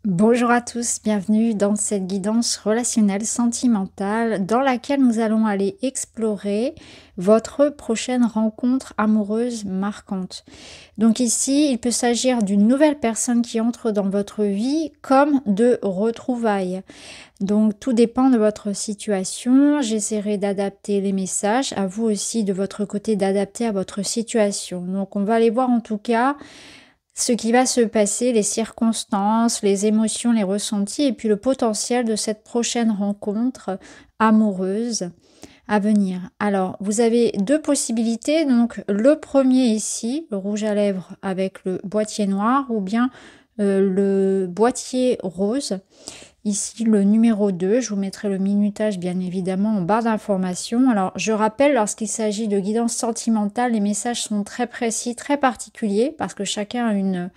Bonjour à tous, bienvenue dans cette guidance relationnelle sentimentale dans laquelle nous allons aller explorer votre prochaine rencontre amoureuse marquante. Donc ici, il peut s'agir d'une nouvelle personne qui entre dans votre vie comme de retrouvailles. Donc tout dépend de votre situation. J'essaierai d'adapter les messages, à vous aussi de votre côté d'adapter à votre situation. Donc on va aller voir en tout cas ce qui va se passer, les circonstances, les émotions, les ressentis et puis le potentiel de cette prochaine rencontre amoureuse à venir. Alors, vous avez deux possibilités. Donc, le premier ici, le rouge à lèvres avec le boîtier noir ou bien le boîtier rose. Ici, le numéro 2, je vous mettrai le minutage bien évidemment en barre d'informations. Alors, je rappelle, lorsqu'il s'agit de guidance sentimentale, les messages sont très précis, très particuliers, parce que chacun a une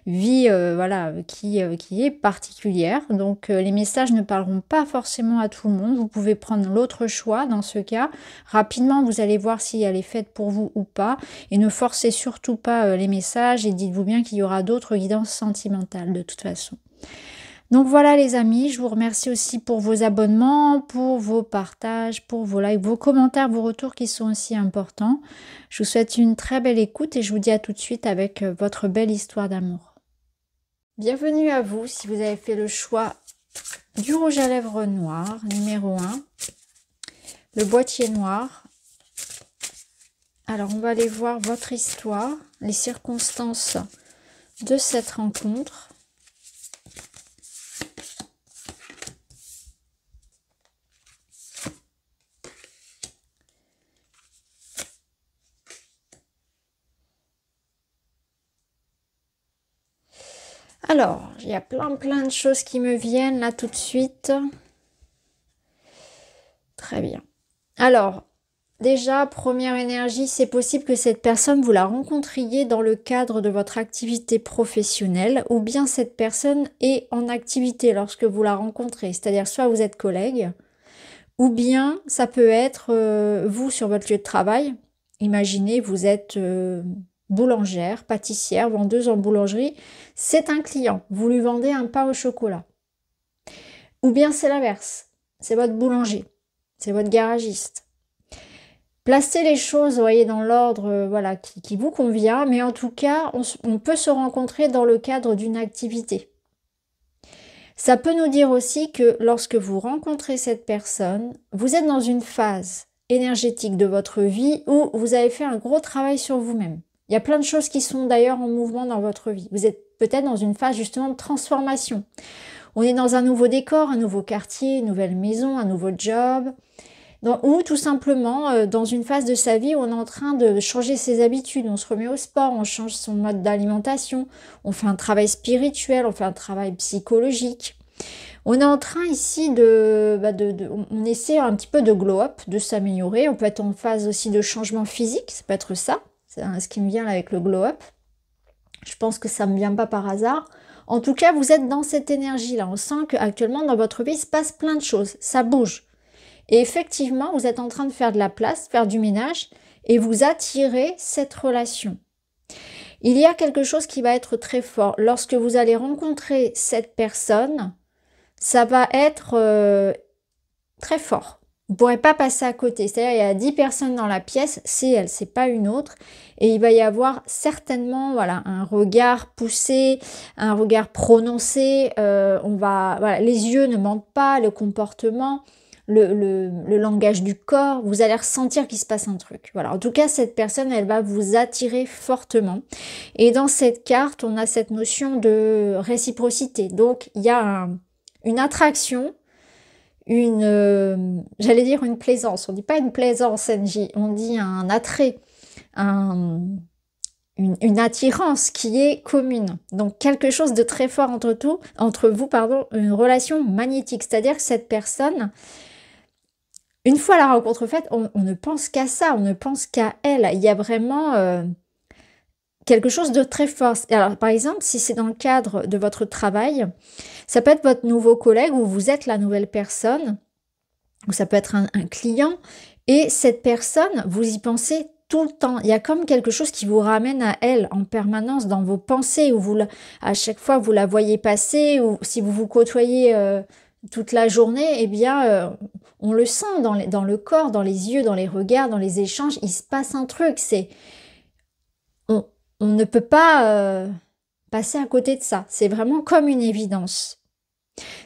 vie voilà, qui est particulière. Donc, les messages ne parleront pas forcément à tout le monde. Vous pouvez prendre l'autre choix dans ce cas. Rapidement, vous allez voir si elle est faite pour vous ou pas. Et ne forcez surtout pas les messages et dites-vous bien qu'il y aura d'autres guidances sentimentales de toute façon. Donc voilà les amis, je vous remercie aussi pour vos abonnements, pour vos partages, pour vos likes, vos commentaires, vos retours qui sont aussi importants. Je vous souhaite une très belle écoute et je vous dis à tout de suite avec votre belle histoire d'amour. Bienvenue à vous si vous avez fait le choix du rouge à lèvres noir, numéro 1, le boîtier noir. Alors on va aller voir votre histoire, les circonstances de cette rencontre. Alors, il y a plein de choses qui me viennent là tout de suite. Très bien. Alors, déjà, première énergie, c'est possible que cette personne, vous la rencontriez dans le cadre de votre activité professionnelle ou bien cette personne est en activité lorsque vous la rencontrez. C'est-à-dire, soit vous êtes collègue ou bien ça peut être vous sur votre lieu de travail. Imaginez, vous êtes boulangère, pâtissière, vendeuse en boulangerie. C'est un client. Vous lui vendez un pain au chocolat. Ou bien c'est l'inverse. C'est votre boulanger. C'est votre garagiste. Placez les choses, vous voyez, dans l'ordre voilà, qui vous convient, mais en tout cas, on peut se rencontrer dans le cadre d'une activité. Ça peut nous dire aussi que lorsque vous rencontrez cette personne, vous êtes dans une phase énergétique de votre vie où vous avez fait un gros travail sur vous-même. Il y a plein de choses qui sont d'ailleurs en mouvement dans votre vie. Vous êtes peut-être dans une phase justement de transformation. On est dans un nouveau décor, un nouveau quartier, une nouvelle maison, un nouveau job. Ou tout simplement dans une phase de sa vie où on est en train de changer ses habitudes, on se remet au sport, on change son mode d'alimentation, on fait un travail spirituel, on fait un travail psychologique. On est en train ici on essaie un petit peu de glow up, de s'améliorer. On peut être en phase aussi de changement physique, ça peut être ça, c'est ce qui me vient là avec le glow up. Je pense que ça ne me vient pas par hasard. En tout cas, vous êtes dans cette énergie-là. On sent qu'actuellement, dans votre vie, il se passe plein de choses, ça bouge. Et effectivement, vous êtes en train de faire de la place, faire du ménage, et vous attirez cette relation. Il y a quelque chose qui va être très fort. Lorsque vous allez rencontrer cette personne, ça va être très fort. Vous ne pourrez pas passer à côté. C'est-à-dire, il y a 10 personnes dans la pièce, c'est elle, c'est pas une autre. Et il va y avoir certainement voilà, un regard poussé, un regard prononcé. Voilà, les yeux ne mentent pas, le comportement. Le langage du corps, vous allez ressentir qu'il se passe un truc. Voilà. En tout cas, cette personne, elle va vous attirer fortement. Et dans cette carte, on a cette notion de réciprocité. Donc, il y a une attraction, j'allais dire une plaisance. On dit pas une plaisance, NJ, on dit un attrait, une attirance qui est commune. Donc quelque chose de très fort entre vous, une relation magnétique. C'est-à-dire que cette personne, une fois la rencontre faite, on ne pense qu'à ça, on ne pense qu'à elle. Il y a vraiment quelque chose de très fort. Alors, par exemple, si c'est dans le cadre de votre travail, ça peut être votre nouveau collègue ou vous êtes la nouvelle personne, ou ça peut être un client, et cette personne, vous y pensez tout le temps. Il y a comme quelque chose qui vous ramène à elle en permanence dans vos pensées, où à chaque fois vous la voyez passer, ou si vous vous côtoyez toute la journée, eh bien, on le sent dans le corps, dans les yeux, dans les regards, dans les échanges, il se passe un truc. On, on ne peut pas passer à côté de ça. C'est vraiment comme une évidence.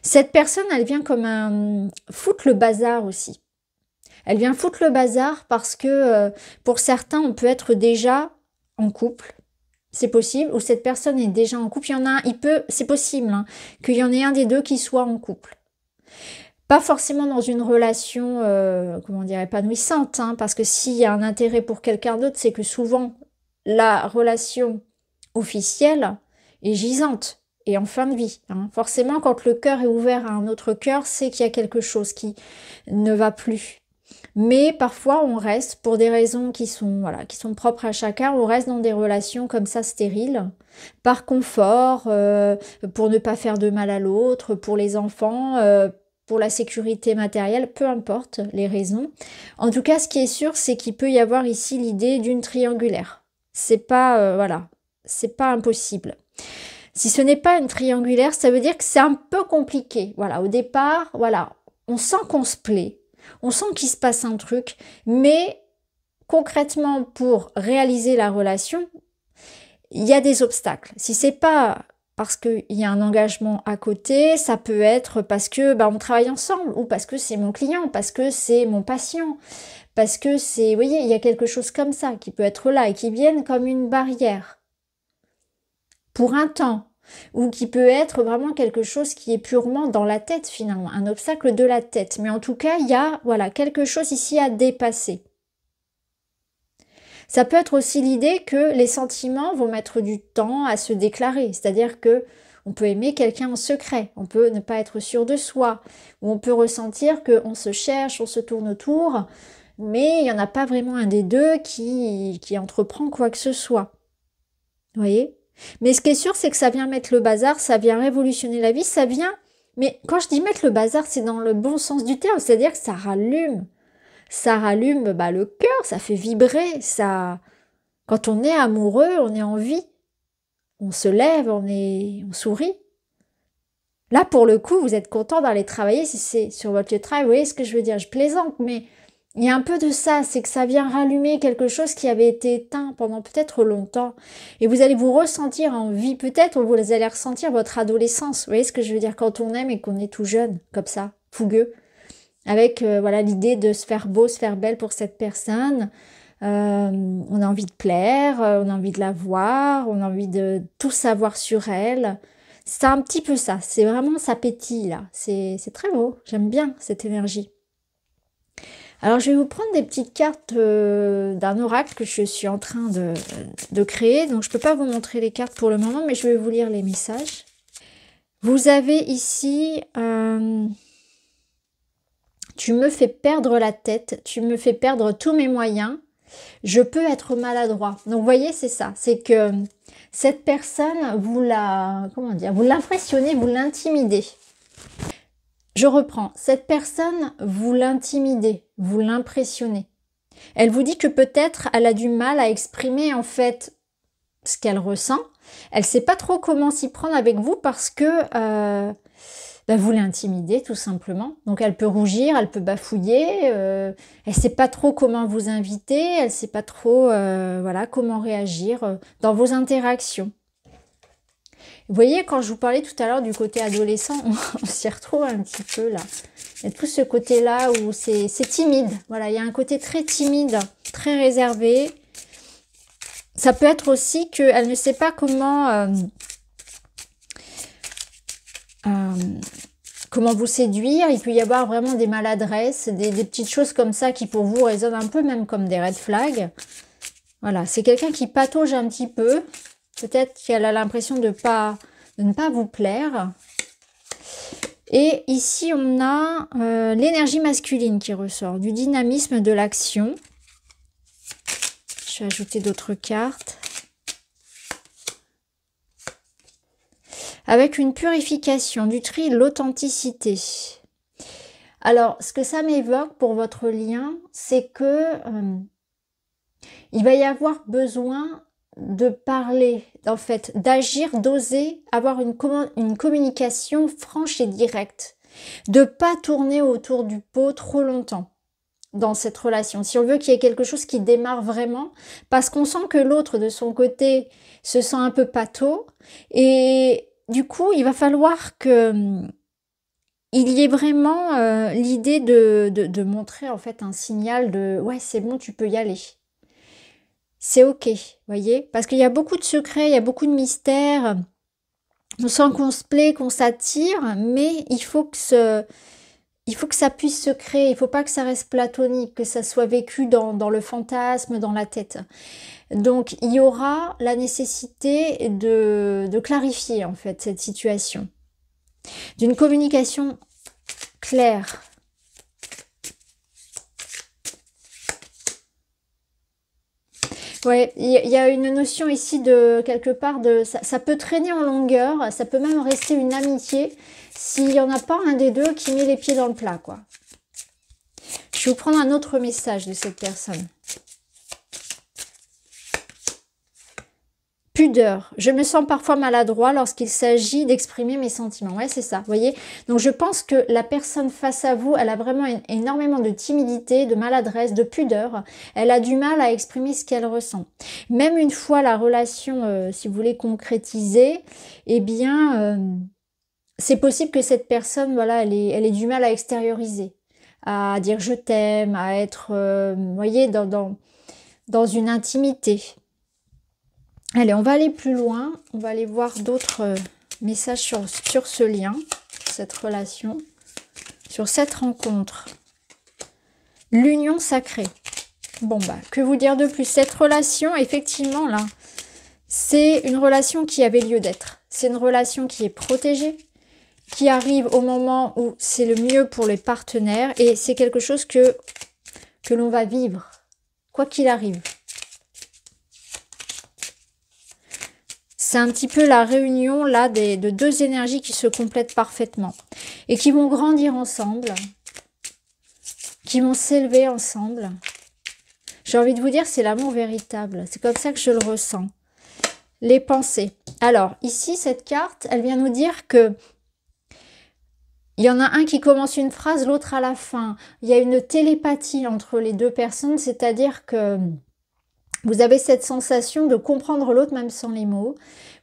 Cette personne, elle vient comme foutre le bazar aussi. Elle vient foutre le bazar parce que pour certains, on peut être déjà en couple. C'est possible. Ou cette personne est déjà en couple. Il y en a un, c'est possible hein, qu'il y en ait un des deux qui soit en couple. Pas forcément dans une relation, comment dire, épanouissante. Hein, parce que s'il y a un intérêt pour quelqu'un d'autre, c'est que souvent, la relation officielle est gisante et en fin de vie. Hein. Forcément, quand le cœur est ouvert à un autre cœur, c'est qu'il y a quelque chose qui ne va plus. Mais parfois, on reste pour des raisons qui sont propres à chacun. On reste dans des relations comme ça stériles, par confort, pour ne pas faire de mal à l'autre, pour les enfants, pour la sécurité matérielle, peu importe les raisons. En tout cas, ce qui est sûr, c'est qu'il peut y avoir ici l'idée d'une triangulaire. C'est pas, c'est pas impossible. Si ce n'est pas une triangulaire, ça veut dire que c'est un peu compliqué. Voilà, au départ, voilà, on sent qu'on se plaît. On sent qu'il se passe un truc, mais concrètement, pour réaliser la relation, il y a des obstacles. Si c'est pas parce qu'il y a un engagement à côté, ça peut être parce que on travaille ensemble, ou parce que c'est mon client, parce que c'est mon patient, parce que c'est, vous voyez, il y a quelque chose comme ça qui peut être là et qui vienne comme une barrière pour un temps. Ou qui peut être vraiment quelque chose qui est purement dans la tête finalement, un obstacle de la tête. Mais en tout cas, il y a quelque chose ici à dépasser. Ça peut être aussi l'idée que les sentiments vont mettre du temps à se déclarer, c'est-à-dire que on peut aimer quelqu'un en secret, on peut ne pas être sûr de soi, ou on peut ressentir qu'on se cherche, on se tourne autour, mais il n'y en a pas vraiment un des deux qui entreprend quoi que ce soit. Vous voyez ? Mais ce qui est sûr, c'est que ça vient mettre le bazar, ça vient révolutionner la vie, ça vient... Mais quand je dis mettre le bazar, c'est dans le bon sens du terme, c'est-à-dire que ça rallume. Ça rallume le cœur, ça fait vibrer, ça... Quand on est amoureux, on est en vie. On se lève, on sourit. Là, pour le coup, vous êtes content d'aller travailler si c'est sur votre lieu de travail. Vous voyez ce que je veux dire? Je plaisante, mais il y a un peu de ça, c'est que ça vient rallumer quelque chose qui avait été éteint pendant peut-être longtemps. Et vous allez vous ressentir en vie, peut-être, vous allez ressentir votre adolescence. Vous voyez ce que je veux dire? Quand on aime et qu'on est tout jeune, comme ça, fougueux, avec l'idée de se faire beau, se faire belle pour cette personne. On a envie de plaire, on a envie de la voir, on a envie de tout savoir sur elle. C'est un petit peu ça, c'est vraiment ça pétille là. C'est très beau, j'aime bien cette énergie. Alors, je vais vous prendre des petites cartes d'un oracle que je suis en train de créer. Donc, je ne peux pas vous montrer les cartes pour le moment, mais je vais vous lire les messages. Vous avez ici... tu me fais perdre la tête, tu me fais perdre tous mes moyens, je peux être maladroit. Donc, vous voyez, c'est ça. C'est que cette personne, vous l'impressionnez, vous l'intimidez. Je reprends, cette personne, vous l'intimidez, vous l'impressionnez. Elle vous dit que peut-être elle a du mal à exprimer en fait ce qu'elle ressent. Elle ne sait pas trop comment s'y prendre avec vous parce que vous l'intimidez tout simplement. Donc elle peut rougir, elle peut bafouiller, elle ne sait pas trop comment vous inviter, elle ne sait pas trop comment réagir dans vos interactions. Vous voyez, quand je vous parlais tout à l'heure du côté adolescent, on s'y retrouve un petit peu là. Il y a tout ce côté-là où c'est timide. Voilà, il y a un côté très timide, très réservé. Ça peut être aussi qu'elle ne sait pas comment vous séduire. Il peut y avoir vraiment des maladresses, des petites choses comme ça qui pour vous résonnent un peu même comme des red flags. Voilà, c'est quelqu'un qui patauge un petit peu. Peut-être qu'elle a l'impression de ne pas vous plaire. Et ici, on a l'énergie masculine qui ressort, du dynamisme, de l'action. Je vais ajouter d'autres cartes. Avec une purification, du tri, l'authenticité. Alors, ce que ça m'évoque pour votre lien, c'est que Il va y avoir besoin de parler, en fait, d'agir, d'oser avoir une communication franche et directe, de pas tourner autour du pot trop longtemps dans cette relation. Si on veut qu'il y ait quelque chose qui démarre vraiment, parce qu'on sent que l'autre de son côté se sent un peu pâteau, et du coup, il va falloir que il y ait vraiment l'idée de montrer en fait un signal de ouais, c'est bon, tu peux y aller. C'est ok, voyez, parce qu'il y a beaucoup de secrets, il y a beaucoup de mystères. On sent qu'on se plaît, qu'on s'attire, mais il faut que ça puisse se créer. Il faut pas que ça reste platonique, que ça soit vécu dans le fantasme, dans la tête. Donc, il y aura la nécessité de clarifier en fait cette situation, d'une communication claire. Ouais, il y a une notion ici de quelque part de ça peut traîner en longueur, ça peut même rester une amitié s'il n'y en a pas un des deux qui met les pieds dans le plat, quoi. Je vais vous prendre un autre message de cette personne. Pudeur. Je me sens parfois maladroit lorsqu'il s'agit d'exprimer mes sentiments. Ouais, c'est ça, vous voyez. Donc, je pense que la personne face à vous, elle a vraiment énormément de timidité, de maladresse, de pudeur. Elle a du mal à exprimer ce qu'elle ressent. Même une fois la relation, si vous voulez, concrétisée, eh bien, c'est possible que cette personne, voilà, elle ait du mal à extérioriser, à dire je t'aime, à être, vous voyez, dans une intimité. Allez, on va aller plus loin. On va aller voir d'autres messages sur ce lien, cette relation, sur cette rencontre. L'union sacrée. Bon, bah, que vous dire de plus? Cette relation, effectivement, là, c'est une relation qui avait lieu d'être. C'est une relation qui est protégée, qui arrive au moment où c'est le mieux pour les partenaires. Et c'est quelque chose que l'on va vivre, quoi qu'il arrive. C'est un petit peu la réunion là de deux énergies qui se complètent parfaitement et qui vont grandir ensemble, qui vont s'élever ensemble. J'ai envie de vous dire, c'est l'amour véritable. C'est comme ça que je le ressens. Les pensées. Alors, ici, cette carte, elle vient nous dire que il y en a un qui commence une phrase, l'autre à la fin. Il y a une télépathie entre les deux personnes, c'est-à-dire que vous avez cette sensation de comprendre l'autre même sans les mots.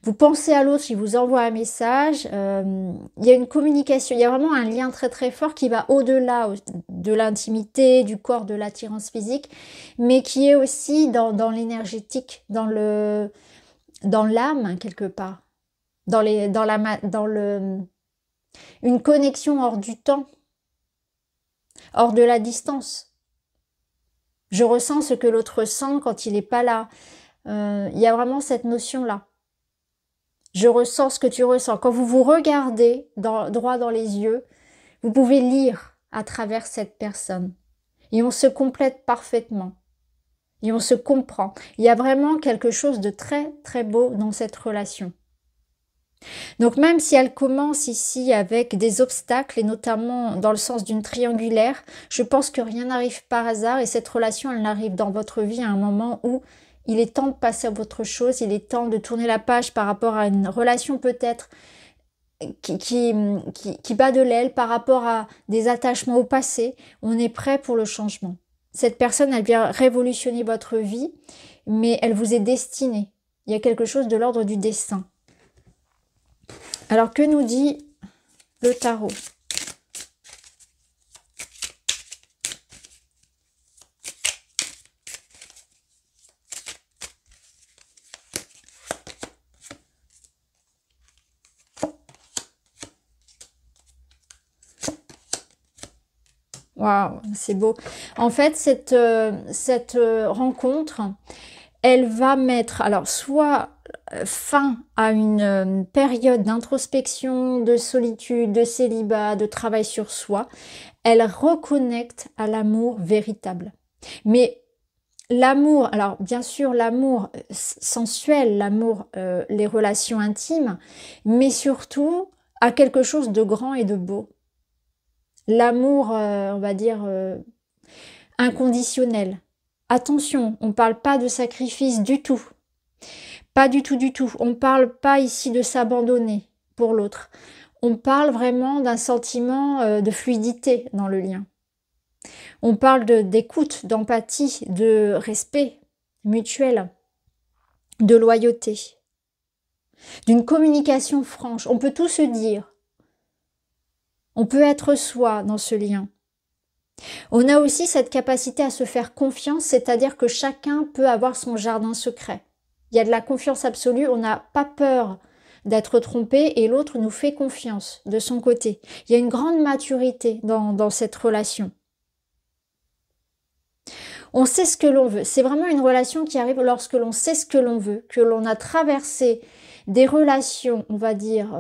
Vous pensez à l'autre, il vous envoie un message. Il y a une communication, il y a vraiment un lien très très fort qui va au-delà de l'intimité, du corps, de l'attirance physique, mais qui est aussi dans l'énergétique, dans l'âme quelque part, une connexion hors du temps, hors de la distance. Je ressens ce que l'autre ressent quand il n'est pas là. Il y a vraiment cette notion-là. Je ressens ce que tu ressens. Quand vous vous regardez droit dans les yeux, vous pouvez lire à travers cette personne. Et on se complète parfaitement. Et on se comprend. Il y a vraiment quelque chose de très très beau dans cette relation. Donc même si elle commence ici avec des obstacles, et notamment dans le sens d'une triangulaire, je pense que rien n'arrive par hasard et cette relation, elle arrive dans votre vie à un moment où il est temps de passer à autre chose, il est temps de tourner la page par rapport à une relation peut-être qui bat de l'aile, par rapport à des attachements au passé. On est prêt pour le changement. Cette personne, elle vient révolutionner votre vie, mais elle vous est destinée. Il y a quelque chose de l'ordre du destin. Alors, que nous dit le tarot? Waouh, c'est beau. En fait, cette rencontre, elle va mettre, alors, soit fin à une période d'introspection, de solitude, de célibat, de travail sur soi. Elle reconnecte à l'amour véritable. Mais l'amour, alors bien sûr l'amour sensuel, l'amour, les relations intimes, mais surtout à quelque chose de grand et de beau. L'amour, on va dire, inconditionnel. Attention, on ne parle pas de sacrifice du tout. Pas du tout, du tout. On ne parle pas ici de s'abandonner pour l'autre. On parle vraiment d'un sentiment de fluidité dans le lien. On parle d'écoute, d'empathie, de respect mutuel, de loyauté, d'une communication franche. On peut tout se dire. On peut être soi dans ce lien. On a aussi cette capacité à se faire confiance, c'est-à-dire que chacun peut avoir son jardin secret. Il y a de la confiance absolue, on n'a pas peur d'être trompé et l'autre nous fait confiance de son côté. Il y a une grande maturité dans cette relation. On sait ce que l'on veut. C'est vraiment une relation qui arrive lorsque l'on sait ce que l'on veut, que l'on a traversé des relations, on va dire,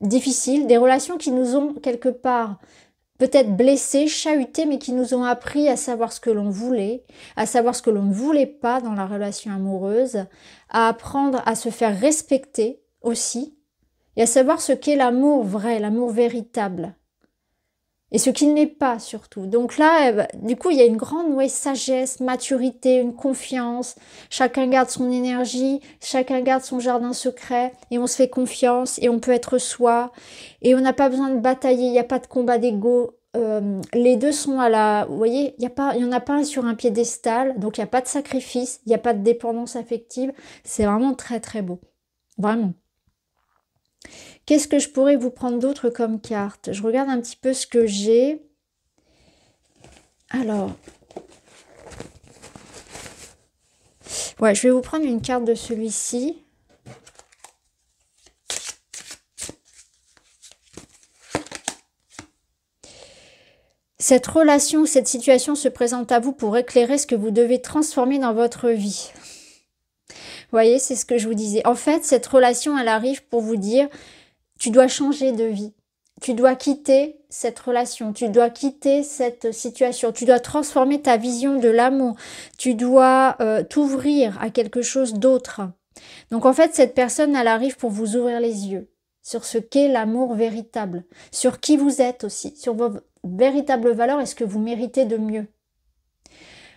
difficiles, des relations qui nous ont quelque part peut-être blessés, chahutés, mais qui nous ont appris à savoir ce que l'on voulait, à savoir ce que l'on ne voulait pas dans la relation amoureuse, à apprendre à se faire respecter aussi, et à savoir ce qu'est l'amour vrai, l'amour véritable, et ce qu'il n'est pas surtout. Donc là, du coup, il y a une grande sagesse, maturité, une confiance, chacun garde son énergie, chacun garde son jardin secret, et on se fait confiance, et on peut être soi, et on n'a pas besoin de batailler, il n'y a pas de combat d'ego. Les deux sont à la... Vous voyez, il y en a pas un sur un piédestal, donc il n'y a pas de sacrifice, il n'y a pas de dépendance affective. C'est vraiment très très beau. Vraiment. Qu'est-ce que je pourrais vous prendre d'autre comme carte? Je regarde un petit peu ce que j'ai. Alors... Ouais, je vais vous prendre une carte de celui-ci. Cette relation, cette situation se présente à vous pour éclairer ce que vous devez transformer dans votre vie. Vous voyez, c'est ce que je vous disais. En fait, cette relation, elle arrive pour vous dire, tu dois changer de vie. Tu dois quitter cette relation. Tu dois quitter cette situation. Tu dois transformer ta vision de l'amour. Tu dois t'ouvrir à quelque chose d'autre. Donc en fait, cette personne, elle arrive pour vous ouvrir les yeux sur ce qu'est l'amour véritable, sur qui vous êtes aussi, sur vos véritables valeurs et ce que vous méritez de mieux.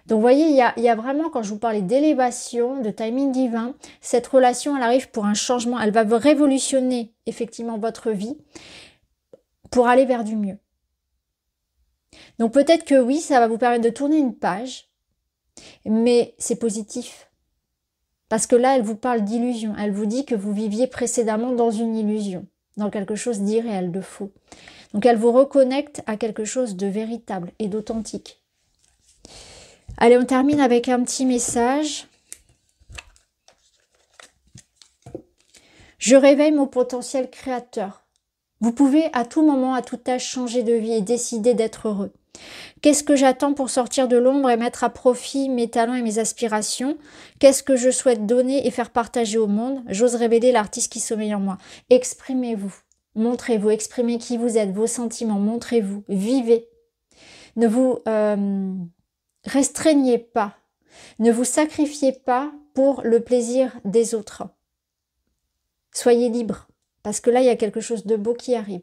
Donc vous voyez, il y a vraiment, quand je vous parlais d'élévation, de timing divin, cette relation, elle arrive pour un changement, elle va révolutionner effectivement votre vie pour aller vers du mieux. Donc peut-être que oui, ça va vous permettre de tourner une page, mais c'est positif. Parce que là, elle vous parle d'illusion, elle vous dit que vous viviez précédemment dans une illusion, dans quelque chose d'irréel, de faux. Donc elle vous reconnecte à quelque chose de véritable et d'authentique. Allez, on termine avec un petit message. Je réveille mon potentiel créateur. Vous pouvez à tout moment, à tout âge, changer de vie et décider d'être heureux. Qu'est-ce que j'attends pour sortir de l'ombre et mettre à profit mes talents et mes aspirations? Qu'est-ce que je souhaite donner et faire partager au monde? J'ose révéler l'artiste qui sommeille en moi. Exprimez-vous, montrez-vous, exprimez qui vous êtes, vos sentiments, montrez-vous, vivez. Ne vous restreignez pas, ne vous sacrifiez pas pour le plaisir des autres. Soyez libre, parce que là, il y a quelque chose de beau qui arrive.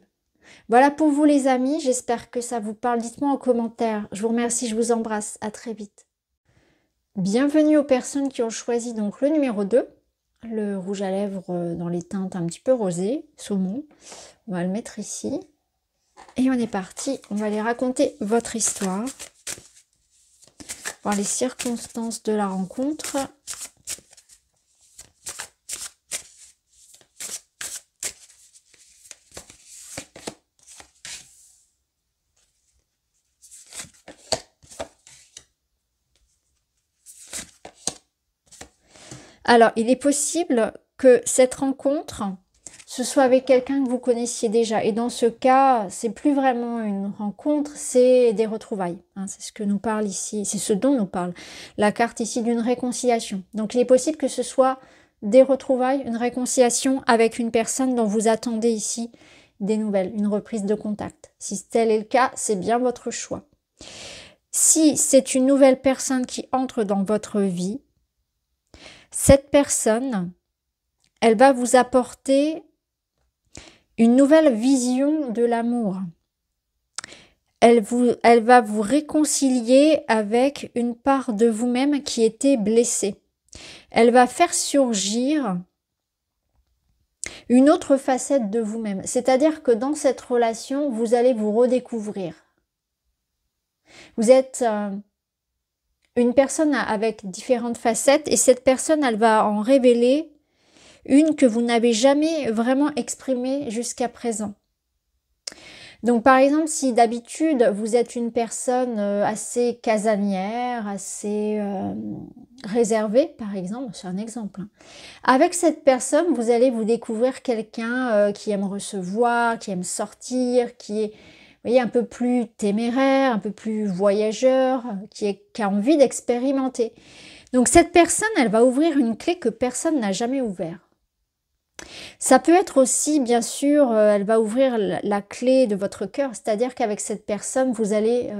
Voilà pour vous les amis, j'espère que ça vous parle. Dites-moi en commentaire. Je vous remercie, je vous embrasse. À très vite. Bienvenue aux personnes qui ont choisi donc le numéro 2, le rouge à lèvres dans les teintes un petit peu rosées, saumon. On va le mettre ici. Et on est parti, on va aller raconter votre histoire. Voir les circonstances de la rencontre. Alors, il est possible que cette rencontre, ce soit avec quelqu'un que vous connaissiez déjà. Et dans ce cas, c'est plus vraiment une rencontre, c'est des retrouvailles. Hein, c'est ce que nous parle ici, c'est ce dont nous parle la carte ici d'une réconciliation. Donc, il est possible que ce soit des retrouvailles, une réconciliation avec une personne dont vous attendez ici des nouvelles, une reprise de contact. Si tel est le cas, c'est bien votre choix. Si c'est une nouvelle personne qui entre dans votre vie, cette personne, elle va vous apporter une nouvelle vision de l'amour. elle va vous réconcilier avec une part de vous-même qui était blessée. Elle va faire surgir une autre facette de vous-même. C'est-à-dire que dans cette relation, vous allez vous redécouvrir. Vous êtes une personne avec différentes facettes et cette personne, elle va en révéler une que vous n'avez jamais vraiment exprimée jusqu'à présent. Donc par exemple, si d'habitude vous êtes une personne assez casanière, assez réservée, par exemple, c'est un exemple. Avec cette personne, vous allez vous découvrir quelqu'un qui aime recevoir, qui aime sortir, qui est, vous voyez, un peu plus téméraire, un peu plus voyageur, qui a envie d'expérimenter. Donc cette personne, elle va ouvrir une clé que personne n'a jamais ouverte. Ça peut être aussi, bien sûr, elle va ouvrir la clé de votre cœur, c'est-à-dire qu'avec cette personne, vous allez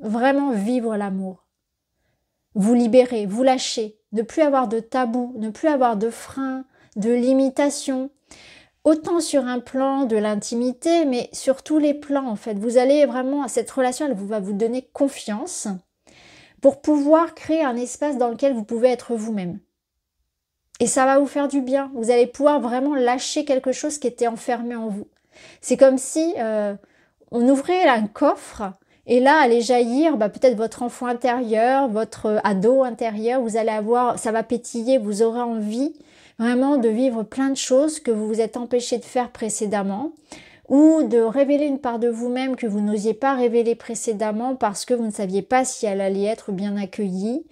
vraiment vivre l'amour. Vous libérer, vous lâcher, ne plus avoir de tabou, ne plus avoir de freins, de limitations, autant sur un plan de l'intimité, mais sur tous les plans en fait. Vous allez vraiment, cette relation, elle va vous donner confiance pour pouvoir créer un espace dans lequel vous pouvez être vous-même. Et ça va vous faire du bien. Vous allez pouvoir vraiment lâcher quelque chose qui était enfermé en vous. C'est comme si on ouvrait un coffre et là allait jaillir peut-être votre enfant intérieur, votre ado intérieur. Vous allez avoir, ça va pétiller, vous aurez envie vraiment de vivre plein de choses que vous vous êtes empêché de faire précédemment ou de révéler une part de vous-même que vous n'osiez pas révéler précédemment parce que vous ne saviez pas si elle allait être bien accueillie.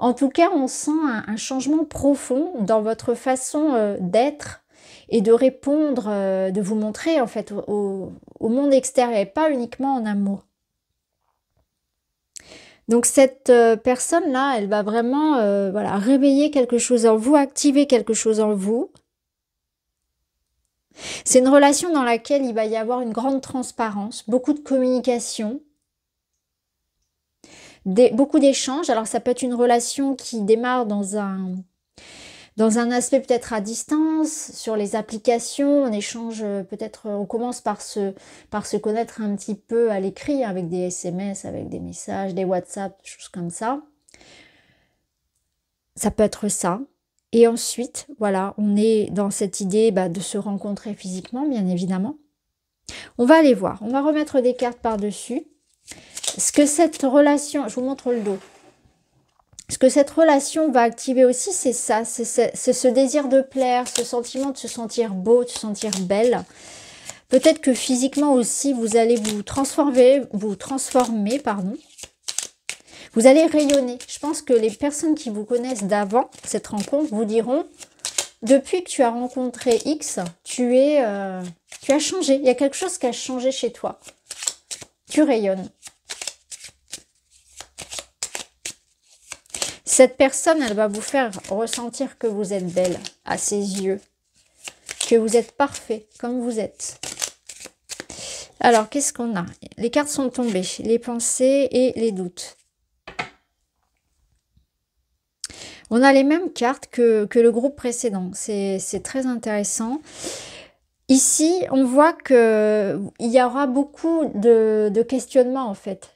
En tout cas, on sent un changement profond dans votre façon d'être et de répondre, de vous montrer en fait au monde extérieur et pas uniquement en amour. Donc cette personne-là, elle va vraiment voilà, réveiller quelque chose en vous, activer quelque chose en vous. C'est une relation dans laquelle il va y avoir une grande transparence, beaucoup de communication. Beaucoup d'échanges. Alors ça peut être une relation qui démarre dans un aspect peut-être à distance, sur les applications, on échange peut-être, on commence par se connaître un petit peu à l'écrit, avec des SMS, avec des messages, des WhatsApp, des choses comme ça. Ça peut être ça. Et ensuite, voilà, on est dans cette idée de se rencontrer physiquement, bien évidemment. On va aller voir, on va remettre des cartes par-dessus. Ce que cette relation, je vous montre le dos. Ce que cette relation va activer aussi, c'est ça, c'est ce désir de plaire, ce sentiment de se sentir beau, de se sentir belle. Peut-être que physiquement aussi, vous allez vous transformer, pardon. Vous allez rayonner. Je pense que les personnes qui vous connaissent d'avant cette rencontre vous diront, depuis que tu as rencontré X, tu as changé. Il y a quelque chose qui a changé chez toi. Tu rayonnes. Cette personne, elle va vous faire ressentir que vous êtes belle à ses yeux, que vous êtes parfait comme vous êtes. Alors, qu'est-ce qu'on a? Les cartes sont tombées, les pensées et les doutes. On a les mêmes cartes que le groupe précédent, c'est très intéressant. Ici, on voit qu'il y aura beaucoup de questionnements en fait.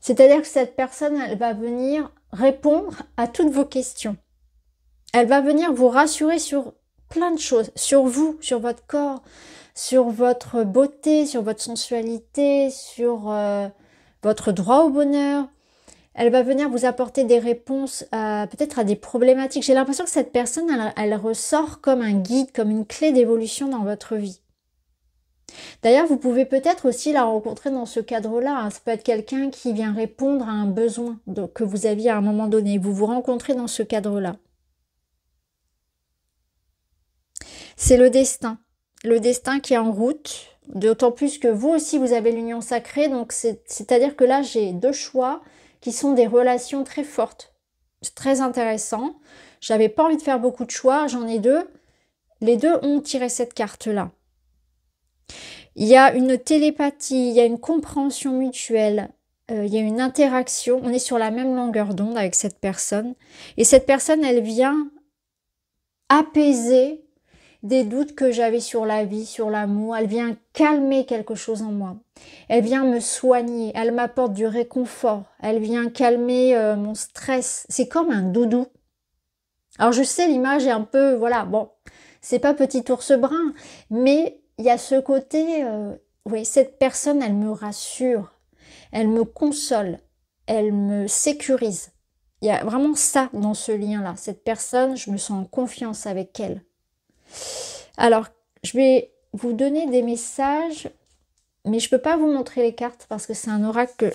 C'est-à-dire que cette personne, elle va venir répondre à toutes vos questions. Elle va venir vous rassurer sur plein de choses, sur vous, sur votre corps, sur votre beauté, sur votre sensualité, sur votre droit au bonheur. Elle va venir vous apporter des réponses peut-être à des problématiques. J'ai l'impression que cette personne, elle ressort comme un guide, comme une clé d'évolution dans votre vie. D'ailleurs, vous pouvez peut-être aussi la rencontrer dans ce cadre-là. Ça peut être quelqu'un qui vient répondre à un besoin que vous aviez à un moment donné. Vous vous rencontrez dans ce cadre-là. C'est le destin qui est en route. D'autant plus que vous aussi, vous avez l'union sacrée. Donc, c'est-à-dire que là, j'ai deux choix qui sont des relations très fortes. C'est très intéressant. J'avais pas envie de faire beaucoup de choix. J'en ai deux. Les deux ont tiré cette carte-là. Il y a une télépathie, il y a une compréhension mutuelle, il y a une interaction. On est sur la même longueur d'onde avec cette personne. Et cette personne, elle vient apaiser des doutes que j'avais sur la vie, sur l'amour. Elle vient calmer quelque chose en moi. Elle vient me soigner. Elle m'apporte du réconfort. Elle vient calmer mon stress. C'est comme un doudou. Alors je sais, l'image est un peu, voilà, bon, c'est pas petit ours brun, mais il y a ce côté, oui, cette personne, elle me rassure, elle me console, elle me sécurise. Il y a vraiment ça dans ce lien-là. Cette personne, je me sens en confiance avec elle. Alors, je vais vous donner des messages, mais je ne peux pas vous montrer les cartes parce que c'est un oracle que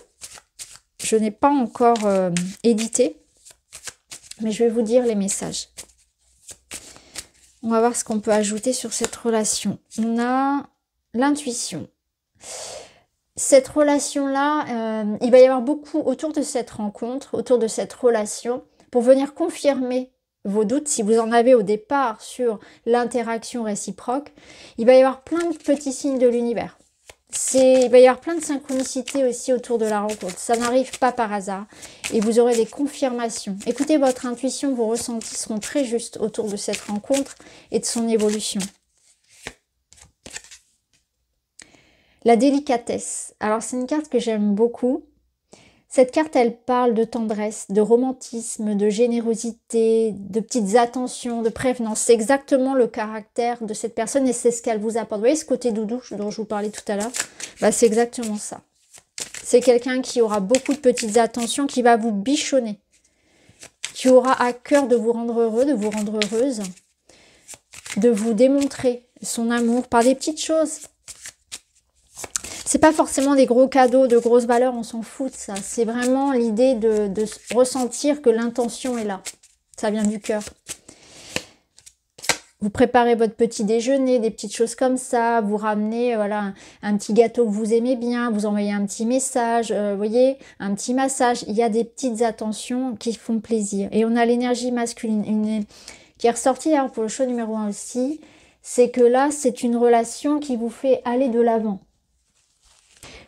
je n'ai pas encore édité. Mais je vais vous dire les messages. On va voir ce qu'on peut ajouter sur cette relation. On a l'intuition. Cette relation-là, il va y avoir beaucoup autour de cette rencontre, autour de cette relation, pour venir confirmer vos doutes, si vous en avez au départ sur l'interaction réciproque. Il va y avoir plein de petits signes de l'univers. Il va y avoir plein de synchronicité aussi autour de la rencontre. Ça n'arrive pas par hasard. Et vous aurez des confirmations. Écoutez votre intuition, vos ressentis seront très justes autour de cette rencontre et de son évolution. La délicatesse. Alors c'est une carte que j'aime beaucoup. Cette carte, elle parle de tendresse, de romantisme, de générosité, de petites attentions, de prévenance. C'est exactement le caractère de cette personne et c'est ce qu'elle vous apporte. Vous voyez ce côté doudou dont je vous parlais tout à l'heure? Bah, c'est exactement ça. C'est quelqu'un qui aura beaucoup de petites attentions, qui va vous bichonner, qui aura à cœur de vous rendre heureux, de vous rendre heureuse, de vous démontrer son amour par des petites choses. C'est pas forcément des gros cadeaux de grosses valeurs, on s'en fout de ça. C'est vraiment l'idée de ressentir que l'intention est là. Ça vient du cœur. Vous préparez votre petit déjeuner, des petites choses comme ça. Vous ramenez voilà, un petit gâteau que vous aimez bien. Vous envoyez un petit message, vous voyez, un petit massage. Il y a des petites attentions qui font plaisir. Et on a l'énergie masculine qui est ressortie alors pour le choix numéro 1 aussi. C'est que là, c'est une relation qui vous fait aller de l'avant.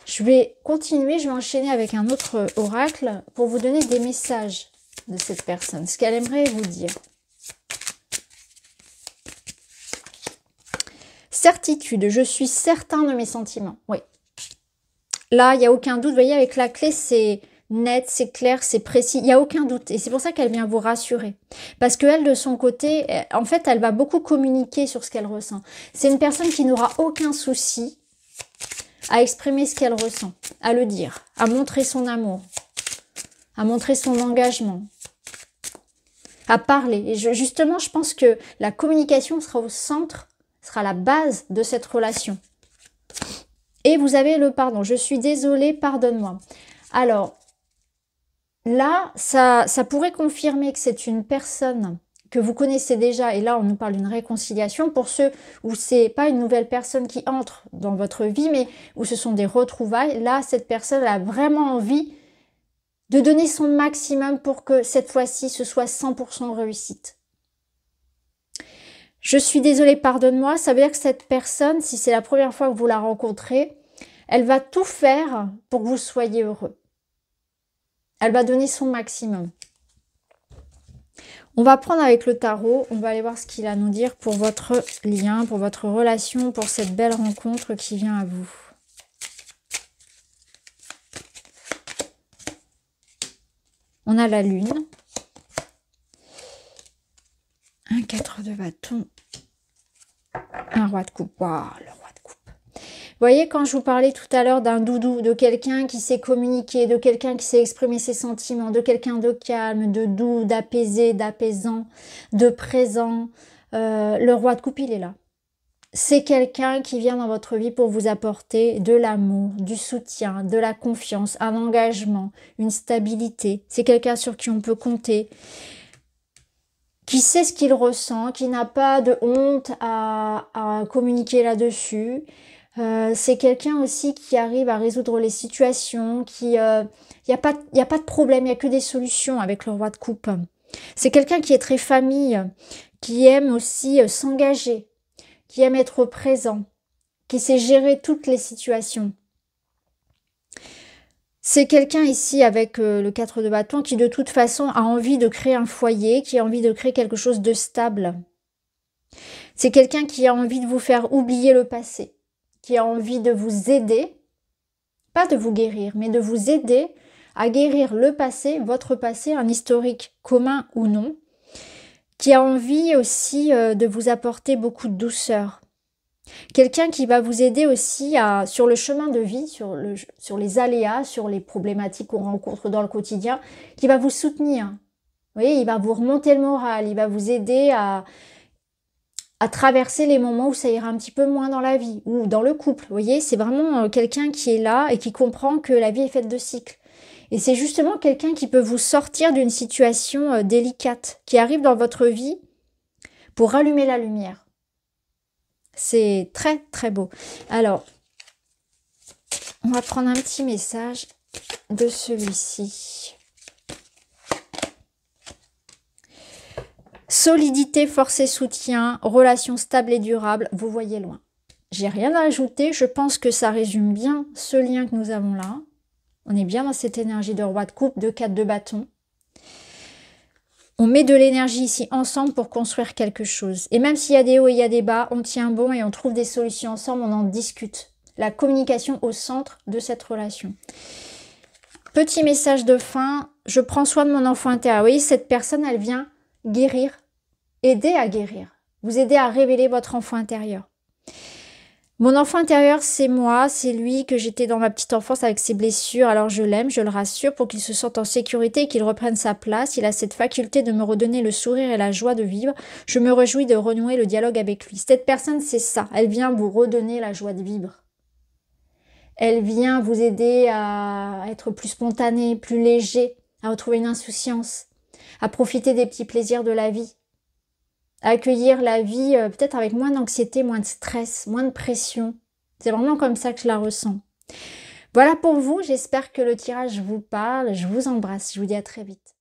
Je vais continuer, je vais enchaîner avec un autre oracle pour vous donner des messages de cette personne, ce qu'elle aimerait vous dire. Certitude, je suis certain de mes sentiments. Oui. Là, il n'y a aucun doute. Vous voyez, avec la clé, c'est net, c'est clair, c'est précis. Il n'y a aucun doute. Et c'est pour ça qu'elle vient vous rassurer. Parce qu'elle, de son côté, en fait, elle va beaucoup communiquer sur ce qu'elle ressent. C'est une personne qui n'aura aucun souci à exprimer ce qu'elle ressent, à le dire, à montrer son amour, à montrer son engagement, à parler. Et justement, je pense que la communication sera au centre, sera la base de cette relation. Et vous avez le pardon. Je suis désolée, pardonne-moi. Alors, là, ça pourrait confirmer que c'est une personne que vous connaissez déjà, et là on nous parle d'une réconciliation, pour ceux où c'est pas une nouvelle personne qui entre dans votre vie, mais où ce sont des retrouvailles, là cette personne a vraiment envie de donner son maximum pour que cette fois-ci ce soit 100% réussite. Je suis désolée, pardonne-moi, ça veut dire que cette personne, si c'est la première fois que vous la rencontrez, elle va tout faire pour que vous soyez heureux. Elle va donner son maximum. On va prendre avec le tarot, on va aller voir ce qu'il a à nous dire pour votre lien, pour votre relation, pour cette belle rencontre qui vient à vous. On a la lune. Un 4 de bâton. Un roi de coupe. Waouh, le roi de coupe. Vous voyez, quand je vous parlais tout à l'heure d'un doudou, de quelqu'un qui sait communiquer, de quelqu'un qui sait exprimer ses sentiments, de quelqu'un de calme, de doux, d'apaisé, d'apaisant, de présent, le roi de coupe, il est là. C'est quelqu'un qui vient dans votre vie pour vous apporter de l'amour, du soutien, de la confiance, un engagement, une stabilité. C'est quelqu'un sur qui on peut compter, qui sait ce qu'il ressent, qui n'a pas de honte à communiquer là-dessus. C'est quelqu'un aussi qui arrive à résoudre les situations, il y a pas de problème, il n'y a que des solutions avec le roi de coupe. C'est quelqu'un qui est très famille, qui aime aussi s'engager, qui aime être présent, qui sait gérer toutes les situations. C'est quelqu'un ici avec le 4 de bâton qui de toute façon a envie de créer un foyer, qui a envie de créer quelque chose de stable. C'est quelqu'un qui a envie de vous faire oublier le passé, qui a envie de vous aider, pas de vous guérir, mais de vous aider à guérir le passé, votre passé, un historique commun ou non, qui a envie aussi de vous apporter beaucoup de douceur. Quelqu'un qui va vous aider aussi sur le chemin de vie, sur les aléas, sur les problématiques qu'on rencontre dans le quotidien, qui va vous soutenir. Vous voyez, il va vous remonter le moral, il va vous aider à traverser les moments où ça ira un petit peu moins dans la vie ou dans le couple. Vous voyez, c'est vraiment quelqu'un qui est là et qui comprend que la vie est faite de cycles. Et c'est justement quelqu'un qui peut vous sortir d'une situation délicate, qui arrive dans votre vie pour rallumer la lumière. C'est très très beau. Alors, on va prendre un petit message de celui-ci. Solidité, force et soutien, relation stable et durable, vous voyez loin. J'ai rien à ajouter, je pense que ça résume bien ce lien que nous avons là. On est bien dans cette énergie de roi de coupe, de 4 de bâton. On met de l'énergie ici ensemble pour construire quelque chose. Et même s'il y a des hauts et il y a des bas, on tient bon et on trouve des solutions ensemble, on en discute. La communication au centre de cette relation. Petit message de fin, je prends soin de mon enfant intérieur. Vous voyez, cette personne, elle vient guérir, aider à guérir, vous aider à révéler votre enfant intérieur. Mon enfant intérieur, c'est moi, c'est lui que j'étais dans ma petite enfance avec ses blessures. Alors je l'aime, je le rassure pour qu'il se sente en sécurité et qu'il reprenne sa place. Il a cette faculté de me redonner le sourire et la joie de vivre. Je me réjouis de renouer le dialogue avec lui. Cette personne, c'est ça. Elle vient vous redonner la joie de vivre. Elle vient vous aider à être plus spontané, plus léger, à retrouver une insouciance, à profiter des petits plaisirs de la vie. À accueillir la vie peut-être avec moins d'anxiété, moins de stress, moins de pression. C'est vraiment comme ça que je la ressens. Voilà pour vous, j'espère que le tirage vous parle. Je vous embrasse, je vous dis à très vite.